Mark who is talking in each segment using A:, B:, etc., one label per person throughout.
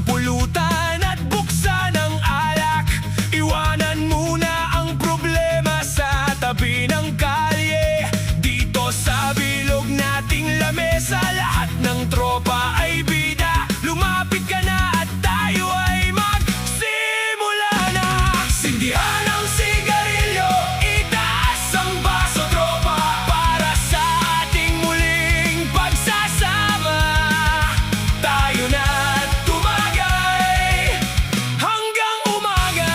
A: pulutan at buksan ang alak. Iwanan muna ang problema sa tabi ng kalye. Dito sa bilog nating lamesa, lahat ng tropa ay bida. Lumapit ka na at tayo ay magsimula na. Sindihan ang sigarilyo, itaas ang baso, tropa, para sa ating muling pagsasama. Tayo na't tumagay hanggang umaga.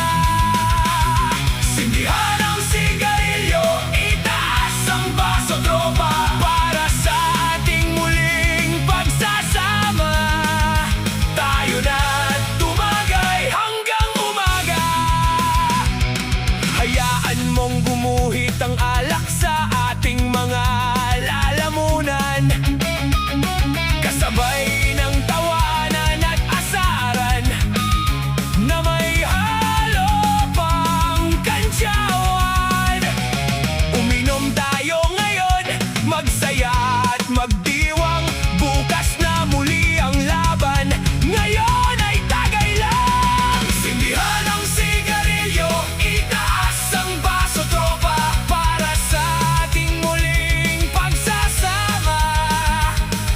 A: Sindihan ang sigarilyo, itaas ang baso, tropa, para sa ating muling pagsasama. Tayo na't tumagay hanggang umaga. Hayaan mong gumuhit ang alak sa ating mga lalamunan, kasabay ng tawanan at asaran na may halo pang kantsawan. Uminom tayo ngayon, magsaya at magdiwang. Bukas na muli ang laban, ngayon ay tagay lang. Sindihan ang sigarilyo, itaas ang baso, tropa, para sa ating muling pagsasama.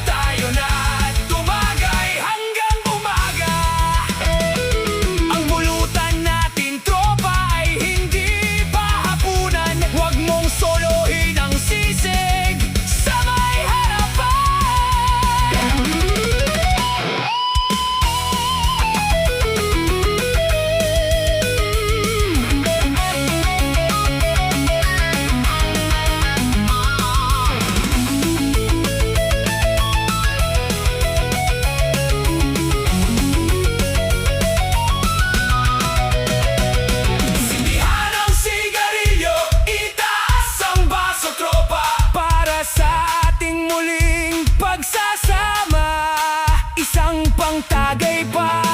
A: Tayo na't tumagay hanggang umaga. Ang bulutan natin, tropa, ay hindi pahapunan. Huwag mong solohin ang sisig sa may harapan. Sindihan ang sigarilyo, itaas ang baso, tropa, para sa ating muling pagsasama. Isang pangtagay pa